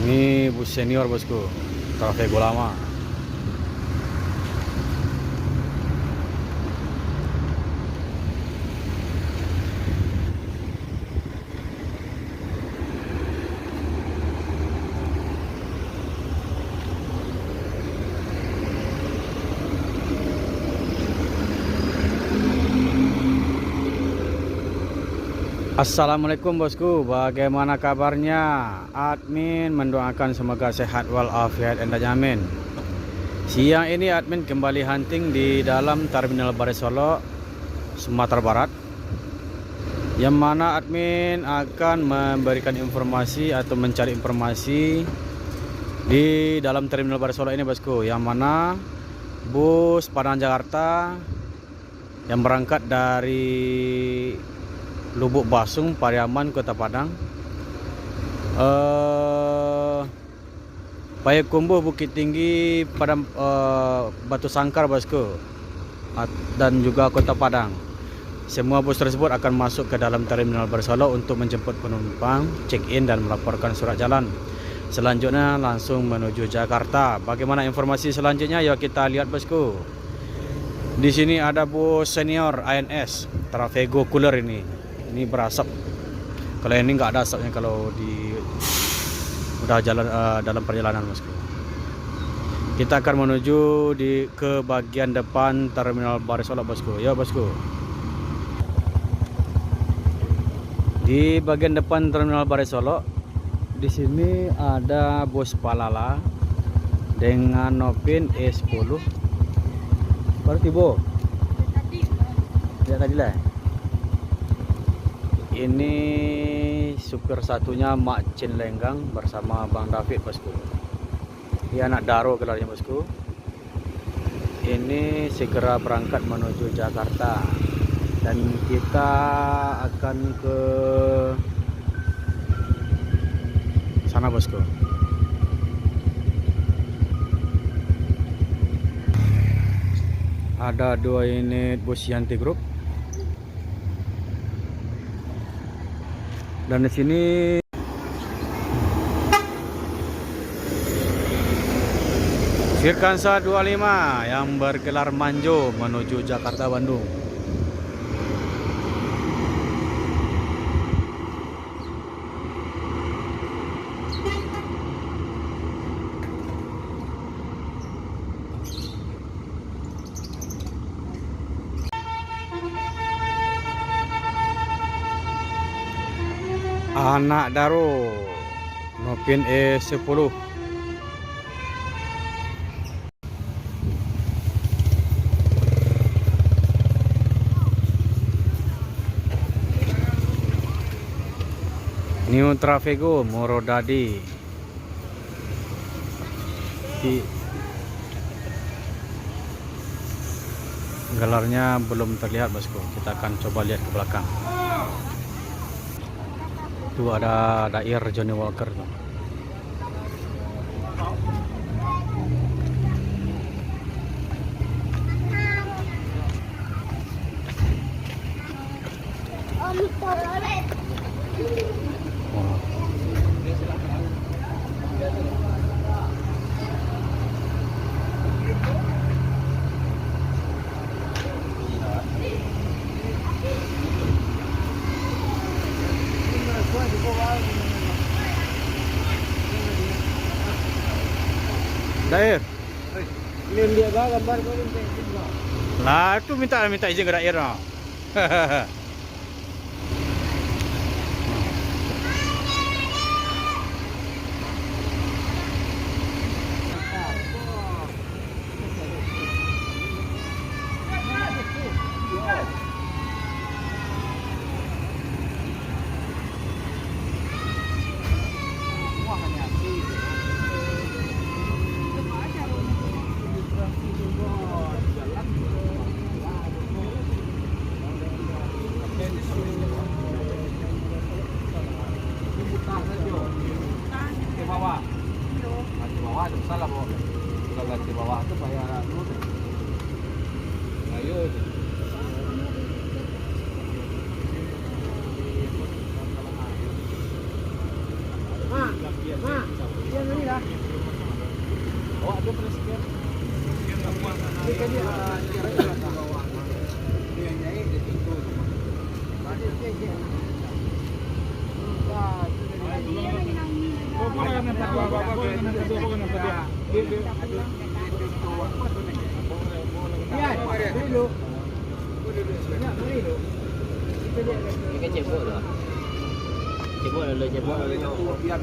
Ini bus senior bosku, Trafego lama. Assalamualaikum bosku, bagaimana kabarnya? Admin mendoakan semoga sehat walafiat dan jamin. Siang ini admin kembali hunting di dalam Terminal Barai Solo, Sumatera Barat, yang mana admin akan memberikan informasi atau mencari informasi di dalam Terminal Barai Solo ini bosku, yang mana bus Padang Jakarta yang berangkat dari Lubuk Basung, Pariaman, Kota Padang, Payakumbuh, Bukit Tinggi, Padang, Batu Sangkar bosku, dan juga Kota Padang. Semua bus tersebut akan masuk ke dalam Terminal Barai Solo untuk menjemput penumpang, check-in dan melaporkan surat jalan. Selanjutnya langsung menuju Jakarta. Bagaimana informasi selanjutnya? Yuk kita lihat bosku. Di sini ada bus senior ANS Trafego Cooler ini. Ini berasap. Kalau ini nggak ada asapnya kalau di udah jalan dalam perjalanan bosku. Kita akan menuju ke bagian depan Terminal Barai Solo bosku. Ya bosku. Di bagian depan Terminal Barai Solo, di sini ada bus Palala dengan Nopin E10. Baru tiba. Ya tadi lah. Ini supir satunya Mak Cin Lenggang bersama Bang David bosku. Dia anak Daro gelarnya bosku. Ini segera berangkat menuju Jakarta dan kita akan ke sana bosku. Ada 2 unit bus Yanti Group. Dan di sini Firkansa 25 yang bergelar Manjo menuju Jakarta Bandung. Anak Daro Nopin E10. New Trafego Morodadi. Gelarnya belum terlihat bosku. Kita akan coba lihat ke belakang. Itu ada Dair Johnny Walker tuh. Dair. Ini dia gambar kau minta. Lah itu minta izin ke Dair. No. Salah bawa. Kalau di bawah itu bayar dulu. Ayo. Ma. Oh, ada presiden. Cái chèo bữa rồi. Chèo bữa là lời chèo bữa là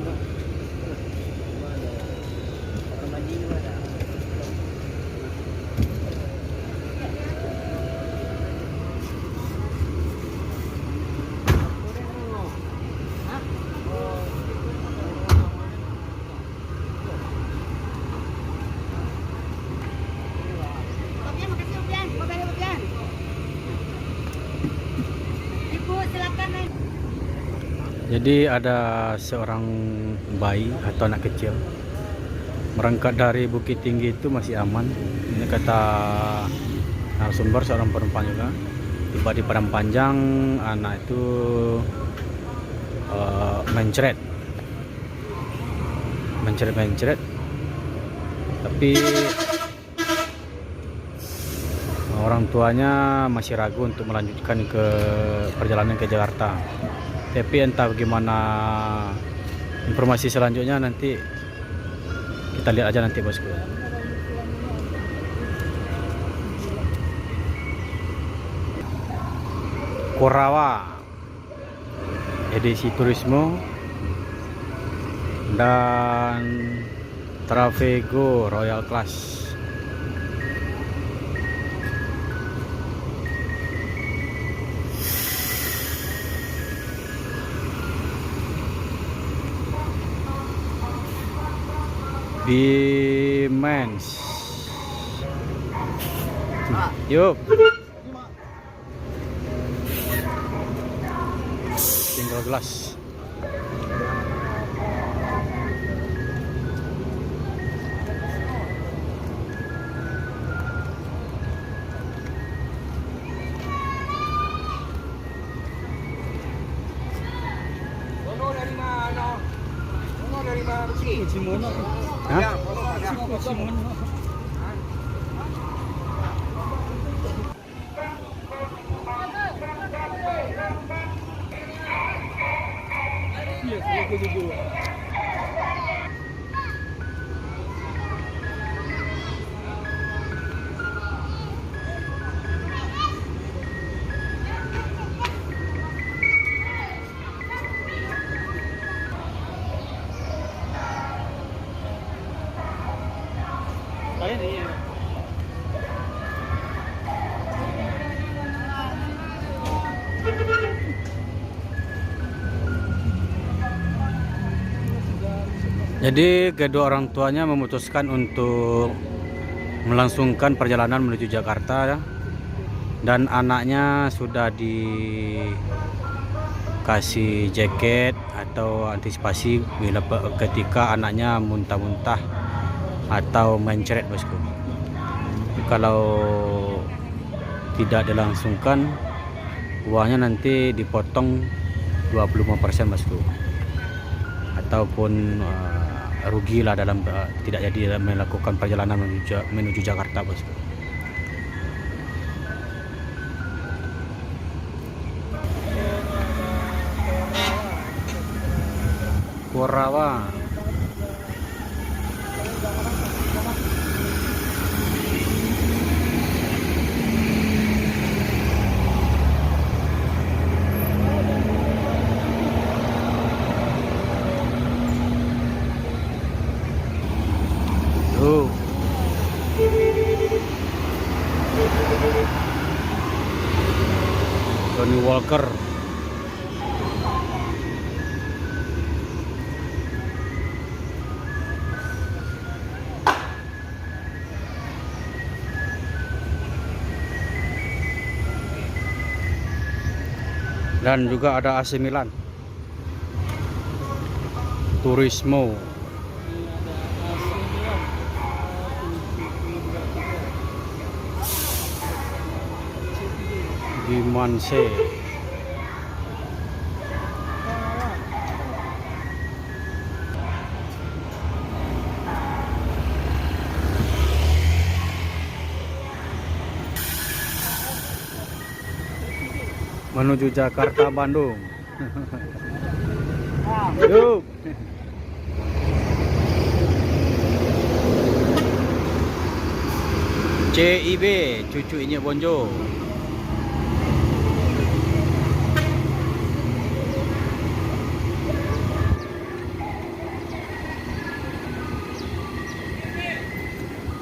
Jadi ada seorang bayi atau anak kecil berangkat dari Bukit Tinggi itu masih aman. Ini kata narasumber seorang penumpang juga. Tiba di Padang Panjang, anak itu mencret. Tapi orang tuanya masih ragu untuk melanjutkan ke perjalanan ke Jakarta. Tapi entah bagaimana informasi selanjutnya, nanti kita lihat aja nanti bosku. Korawa edisi turismo dan Travego Royal Class. Bimens. Yuk. Single glass. Sono dari mana? Sono dari mana sih? Hah? Jadi kedua orang tuanya memutuskan untuk melangsungkan perjalanan menuju Jakarta, dan anaknya sudah dikasih jaket atau antisipasi bila ketika anaknya muntah-muntah atau mencret bosku. Kalau tidak dilangsungkan, uangnya nanti dipotong 25% bosku, ataupun rugilah dalam tidak jadi melakukan perjalanan menuju Jakarta bosku. Korawa. Johnny Walker. Dan juga ada AC Milan. Turismo. Dimanse. menuju Jakarta Bandung. Yuk. CIB cucu Inyek Bonjo.